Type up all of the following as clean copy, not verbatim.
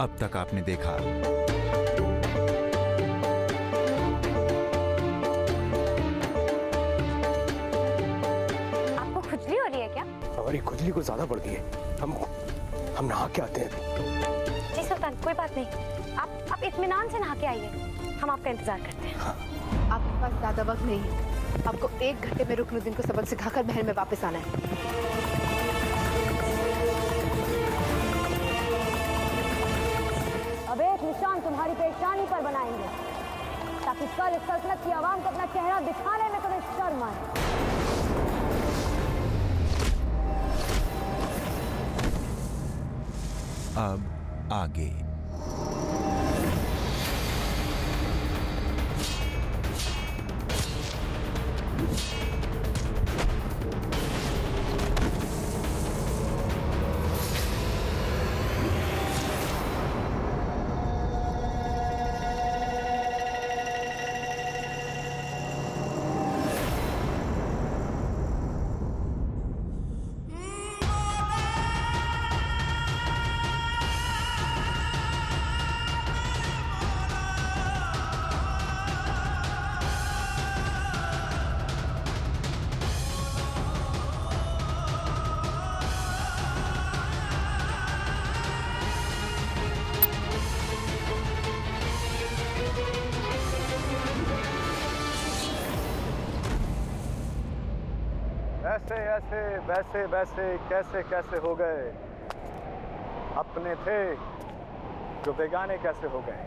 अब तक आपने देखा। आपको खुजली हो रही है क्या? हमारी खुजली को ज्यादा बढ़ गई है। हम नहा के आते हैं। जी सुल्तान, कोई बात नहीं, आप इत्मीनान से नहा के आइए, हम आपका इंतजार करते हैं। हाँ। आपके पास ज्यादा वक्त नहीं है, आपको 1 घंटे में रुकनुद्दीन को सबक सिखाकर महल में वापस आना है। अब एक निशान तुम्हारी पेशानी पर बनाएंगे ताकि कल इस सल्तनत की आवाम को अपना चेहरा दिखाने में तुम्हें शर्म आए। अब आगे। ऐसे ऐसे वैसे वैसे कैसे कैसे हो गए, अपने थे जो बेगाने कैसे हो गए।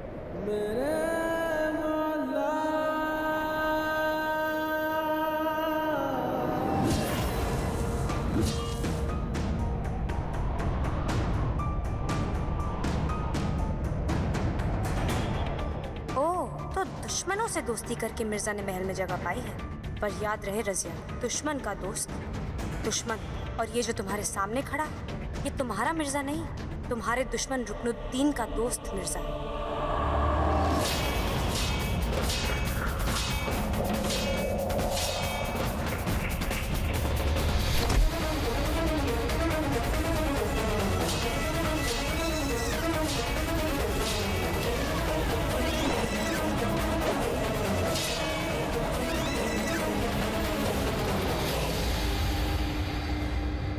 ओह, तो दुश्मनों से दोस्ती करके मिर्जा ने महल में जगह पाई है। पर याद रहे रजिया, दुश्मन का दोस्त दुश्मन। और ये जो तुम्हारे सामने खड़ा, ये तुम्हारा मिर्जा नहीं, तुम्हारे दुश्मन रुकनुद्दीन का दोस्त मिर्जा।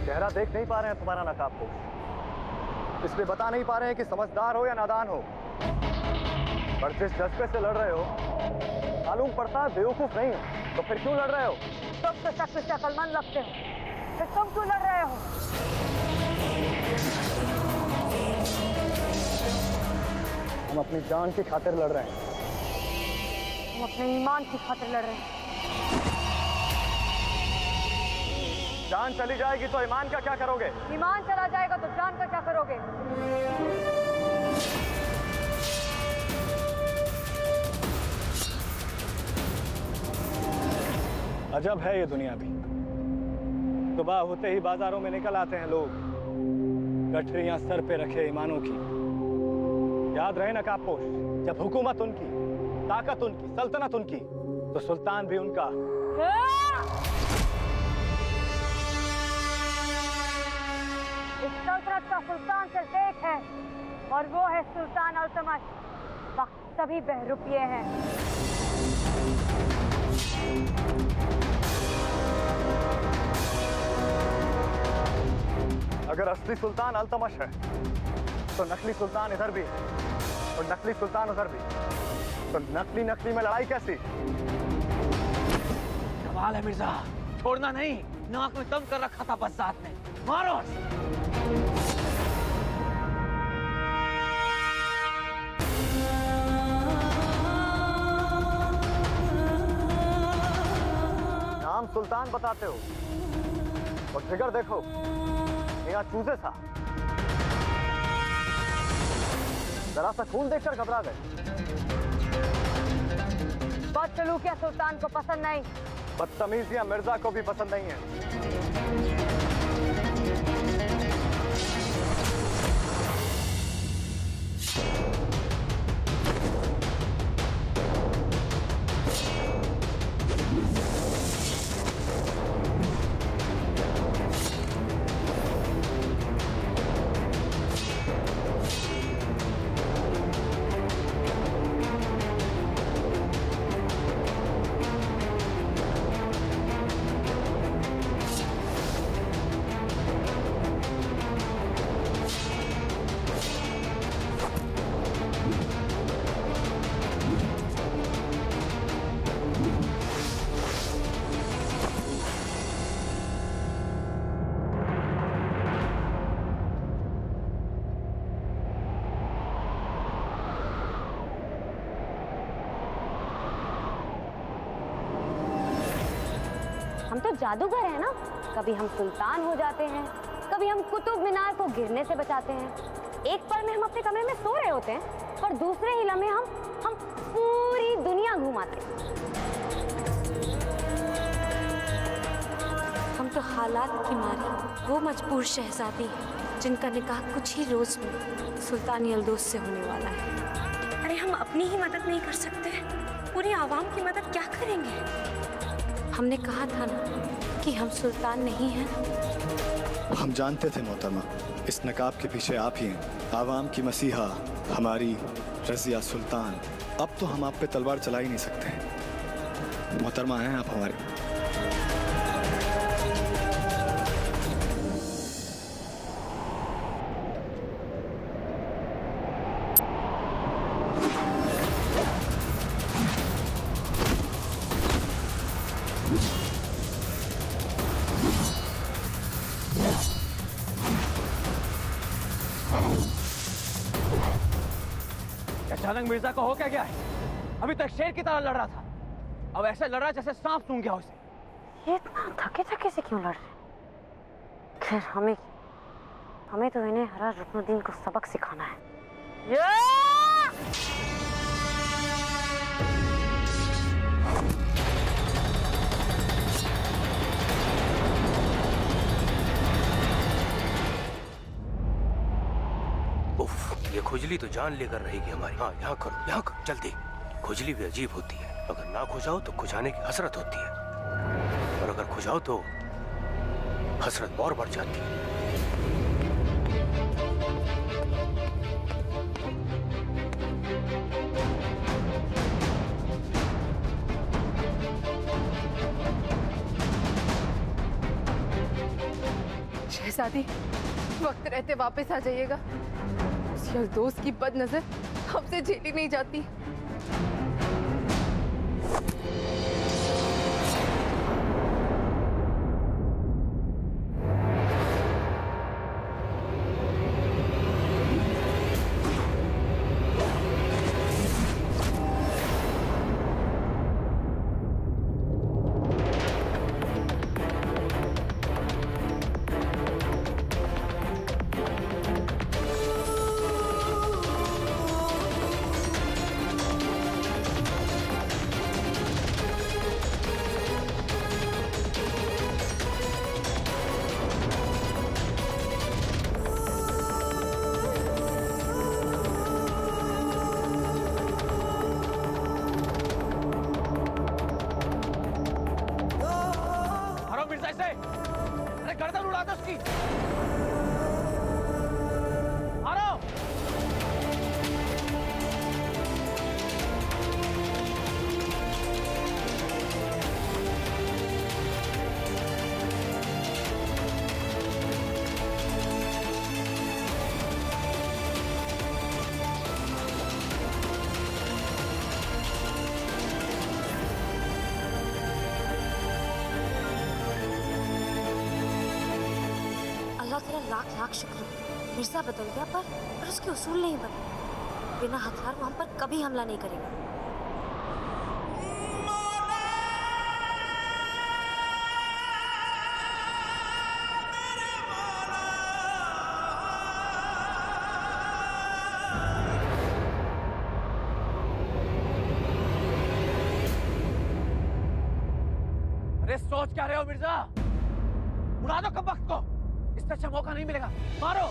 चेहरा देख नहीं पा रहे हैं तुम्हारा नकाबपोश, इसलिए बता नहीं पा रहे हैं कि समझदार हो या नादान हो। पर जिस जज्बे से लड़ रहे हो मालूम पड़ता है बेवकूफ नहीं हो, तो फिर क्यों लड़ रहे हो? तुम तो शख्स से अक्लमंद लगते हो, फिर तुम क्यों लड़ रहे हो? हम अपनी जान की खातिर लड़ रहे हैं। तुम अपने ईमान की खातिर लड़ रहे हो। जान चली जाएगी तो ईमान का क्या करोगे? ईमान चला जाएगा तो जान का क्या करोगे? अजब है ये दुनिया भी। सुबह होते ही बाजारों में निकल आते हैं लोग, गठरियां सर पे रखे ईमानों की। याद रहे नकाबपोश, जब हुकूमत उनकी, ताकत उनकी, सल्तनत उनकी, तो सुल्तान भी उनका। इस सल्तनत का सुल्तान सिर्फ एक है और वो है सुल्तान अल्तमश। बाकी सभी बहरूपिये हैं। अगर असली सुल्तान अल्तमश है तो नकली सुल्तान इधर भी है और नकली सुल्तान उधर भी, तो नकली नकली में लड़ाई कैसी? कमाल है मिर्जा, छोड़ना नहीं। नाक में दम कर रखा था बस साथ में, मारो। नाम सुल्तान बताते हो और फिगर देखो, यहाँ चूजे सा। जरा सा खून देखकर घबरा गए। बदसलूकियां सुल्तान को पसंद नहीं, बदतमीजियां मिर्जा को भी पसंद नहीं है। हम तो जादूगर हैं ना। कभी हम सुल्तान हो जाते हैं, कभी हम कुतुब मीनार को गिरने से बचाते हैं। एक पल में हम अपने कमरे में सो रहे होते हैं, पर दूसरे ही लम्हे हम पूरी दुनिया घुमाते हैं। हम तो हालात की मारी वो मजबूर शहजादी हैं जिनका निकाह कुछ ही रोज में सुल्तान यल्दोज से होने वाला है। अरे हम अपनी ही मदद नहीं कर सकते, पूरी आवाम की मदद क्या करेंगे? हमने कहा था ना कि हम सुल्तान नहीं हैं। हम जानते थे मोहतरमा, इस नकाब के पीछे आप ही हैं, आवाम की मसीहा, हमारी रजिया सुल्तान। अब तो हम आप पे तलवार चला ही नहीं सकते। मोहतरमा हैं आप हमारी। अचानक मिर्जा को हो क्या गया है? अभी तक शेर की तरह लड़ रहा था, अब ऐसे लड़ रहा है जैसे सांप सूंघ गया उसे। ये इतना थके थके से क्यों लड़ रहे? खैर हमें तो इन्हें हरा रुकनुद्दीन को सबक सिखाना है। उफ, ये खुजली तो जान लेकर रहेगी हमारी। हाँ, यहाँ करो जल्दी। खुजली भी अजीब होती है, अगर ना खुजाओ तो खुजाने की हसरत होती है, और अगर खुजाओ तो हसरत और बढ़ जाती है। शहजादी, वक्त रहते वापस आ जाइएगा। उस यल्दोज की बदनजर हमसे झेली नहीं जाती। अरे गर्दन उड़ा दो उसकी। मारो। अल्लाह तेरा लाख लाख शुक्र। मिर्जा बदल गया पर उसके उसूल नहीं बदले। बिना हथियार वो हम पर कभी हमला नहीं करेगा। अरे सोच क्या रहे हो मिर्जा? उड़ा दो कम वक्त को, इससे अच्छा मौका नहीं मिलेगा। मारो।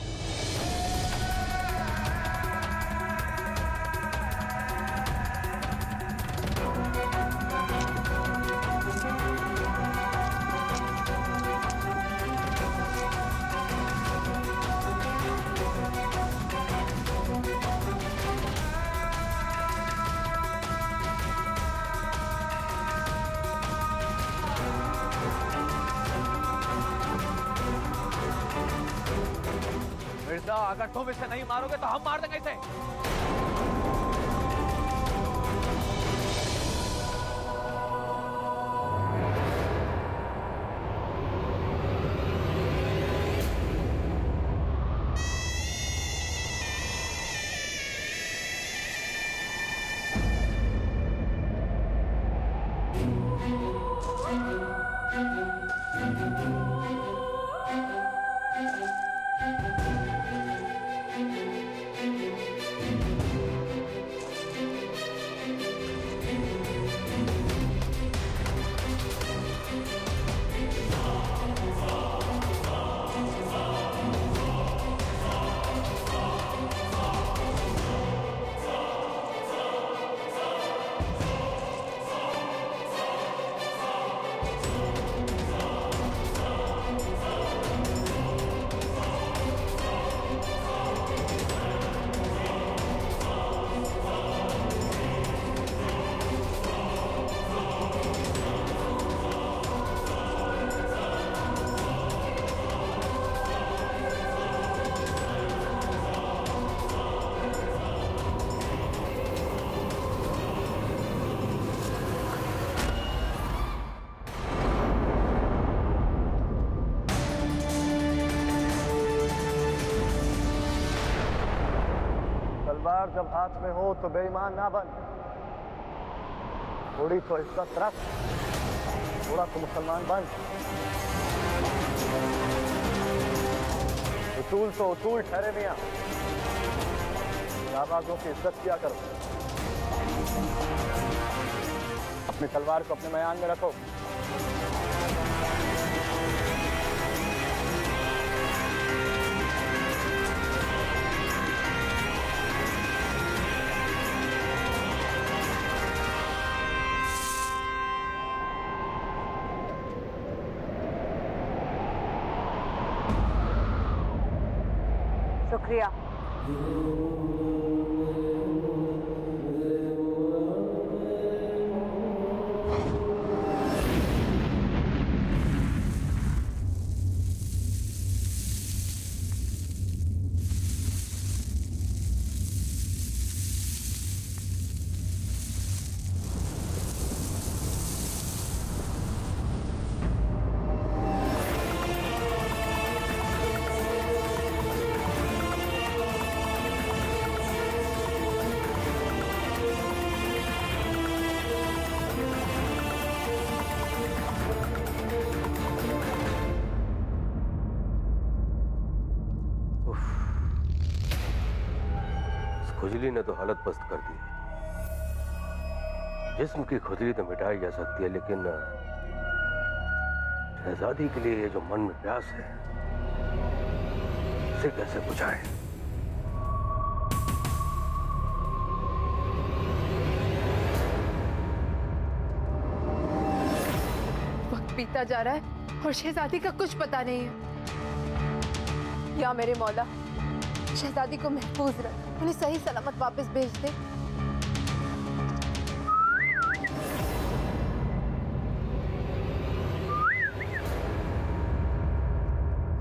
मिर्जा, अगर तुम इसे नहीं मारोगे तो हम मार देंगे इसे। तलवार जब हाथ में हो तो बेईमान ना बन। थोड़ी तो इज्जत रख, थोड़ा तो मुसलमान बन। उसूल तो उसूल ठहरे मियां, जाबाजों की इज्जत किया करो। अपनी तलवार को अपने मयान में रखो। शुक्रिया। खुजली ने तो हालत पस्त कर दी। जिस्म की खुजली तो मिटाई जा सकती है, लेकिन शहजादी के लिए ये जो मन में प्यास है, इसे कैसे बुझाएं? वक्त बीतता जा रहा है और शहजादी का कुछ पता नहीं है। या मेरे मौला, शहजादी को महफूज रख, उन्हें सही सलामत वापस भेज दे।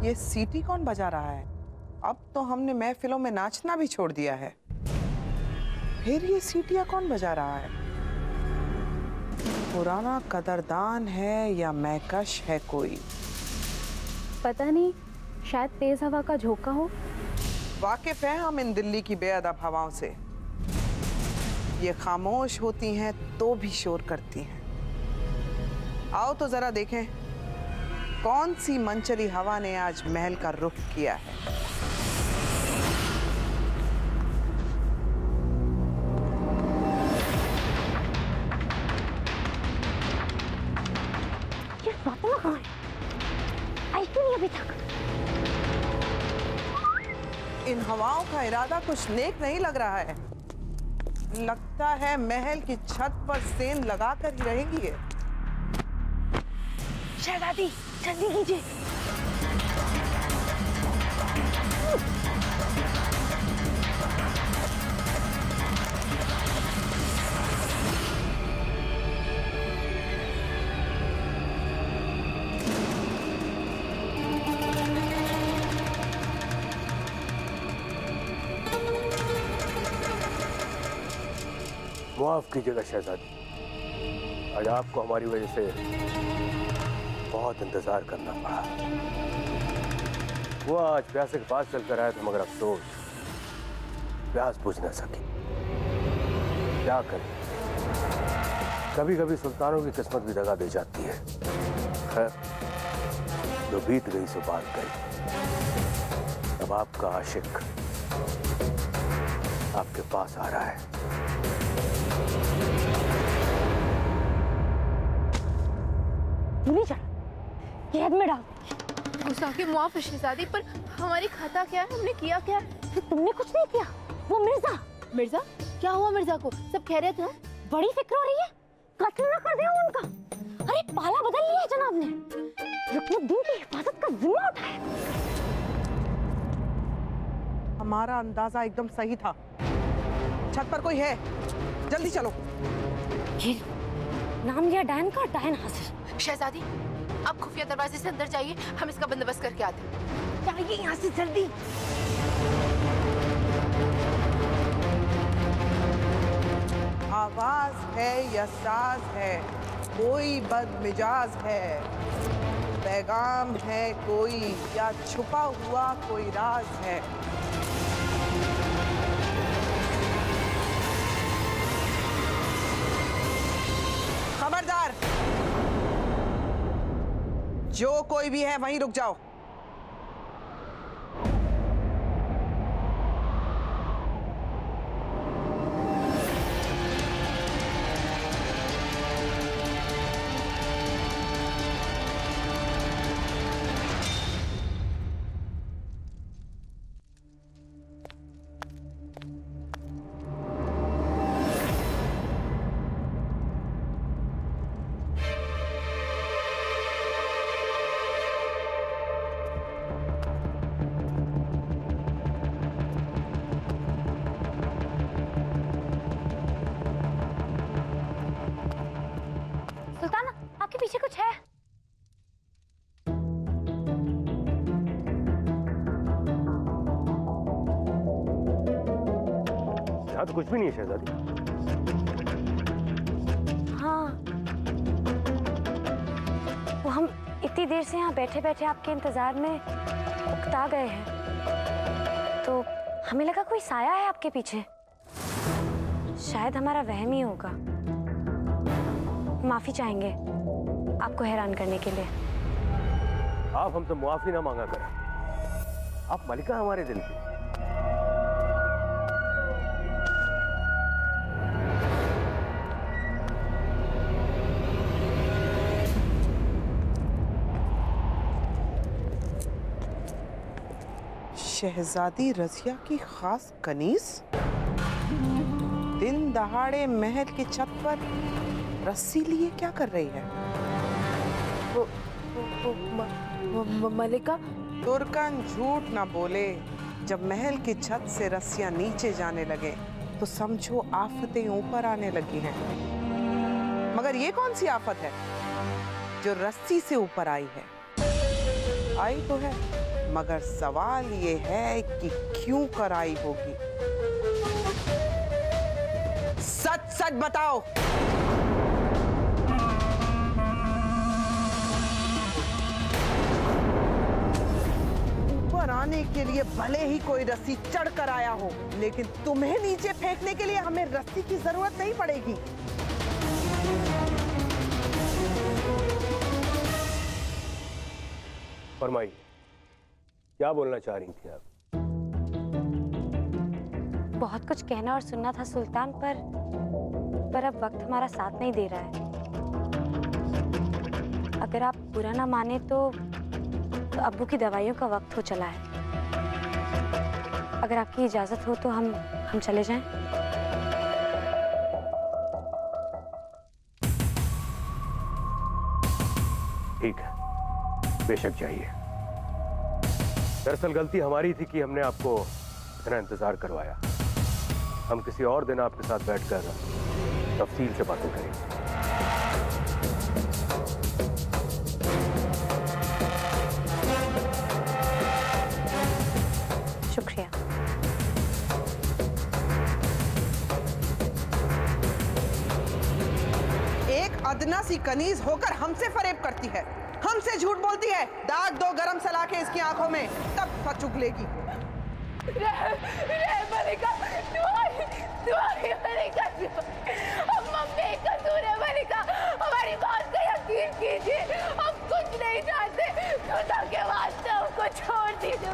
ये सीटी कौन बजा रहा है? अब तो हमने महफिलों में नाचना भी छोड़ दिया है, फिर ये सीटियां कौन बजा रहा है? पुराना कदरदान है या मैकश है कोई? पता नहीं, शायद तेज हवा का झोंका हो। वाकिफ हैं हम इन दिल्ली की बेअदब हवाओं से। ये खामोश होती हैं तो भी शोर करती हैं। आओ तो जरा देखें कौन सी मनचली हवा ने आज महल का रुख किया है। ये फातिमा कहाँ है? आई क्यों नहीं अभी तक? इन हवाओं का इरादा कुछ नेक नहीं लग रहा है। लगता है महल की छत पर सेंध लगाकर ही रहेंगी ये। शहजादी, जल्दी कीजिए। माफ कीजिएगा शहजादी, आज आपको हमारी वजह से बहुत इंतजार करना पड़ा। वो आज प्यासे के पास चलकर आया था, मगर अफसोस प्यास बुझ न सकी। क्या करें, कभी कभी सुल्तानों की किस्मत भी दगा दे जाती है। खैर, जो बीत गई सो बात गई। अब आपका आशिक आपके पास आ रहा है। नहीं चल, ये हद में डाल। गुस्सा के मुआफ शहजादी, पर हमारी खाता क्या है? हमने किया क्या है? तुमने कुछ नहीं किया। वो मिर्जा। मिर्जा? क्या हुआ मिर्जा को? सब खैरियत है? बड़ी फिक्र हो रही है, कत्ल ना कर दिया उनका। अरे पाला बदल लिया जनाब ने, रुकनुद्दीन की हिफाजत का जिम्मा उठाया। हमारा अंदाजा एकदम सही था। छत पर कोई है, जल्दी चलो। ये नाम लिया डायन का, डायन हाजिर। शहजादी, आप खुफिया दरवाजे से अंदर जाइए, हम इसका बंदोबस्त करके आते हैं। जाइए यहाँ से जल्दी। आवाज है या साज है, कोई बदमिजाज है। पैगाम है कोई या छुपा हुआ कोई राज है। जो कोई भी है वहीं रुक जाओ। सुल्तान, आपके पीछे कुछ है? यहाँ तो कुछ भी नहीं है शहजादी। हाँ, वो हम इतनी देर से यहाँ बैठे बैठे आपके इंतजार में उकता गए हैं, तो हमें लगा कोई साया है आपके पीछे। शायद हमारा वहम ही होगा। माफी चाहेंगे आपको हैरान करने के लिए। आप हमसे मुआफी ना मांगा करें, आप मलिका हमारे दिल की। शहजादी रजिया की खास कनीज दिन दहाड़े महल की छत पर रस्सी लिए क्या कर रही है? मलिका, तुर्कन झूठ ना बोले। जब महल की छत से रस्सियां नीचे जाने लगे तो समझो आफतें ऊपर आने लगी हैं। मगर ये कौन सी आफत है जो रस्सी से ऊपर आई है? आई तो है, मगर सवाल ये है कि क्यों कर आई होगी। सच सच बताओ। ऊपर आने के लिए भले ही कोई रस्सी चढ़ कर आया हो, लेकिन तुम्हें नीचे फेंकने के लिए हमें रस्सी की जरूरत नहीं पड़ेगी। फरमाइए, क्या बोलना चाह रही थी आप? बहुत कुछ कहना और सुनना था सुल्तान, पर अब वक्त हमारा साथ नहीं दे रहा है। अगर आप बुरा ना माने तो अब्बू की दवाइयों का वक्त हो चला है। अगर आपकी इजाजत हो तो हम चले जाएं? ठीक है, बेशक चाहिए। दरअसल गलती हमारी थी कि हमने आपको इतना इंतजार करवाया। हम किसी और दिन आपके साथ बैठकर तफसील से बातें करेंगे। शुक्रिया। एक अदना सी कनीज होकर हमसे फरेब करती है, हमसे झूठ बोलती है। दाग दो गरम सलाखे इसकी आंखों में, तब सच उगलेगी। मलिका, मलिका, हम मम्मी का कसूर है मलिका, हमारी बात का यकीन कीजिए, हम कुछ नहीं जानते। खुदा के वास्ते हमको छोड़ दीजिए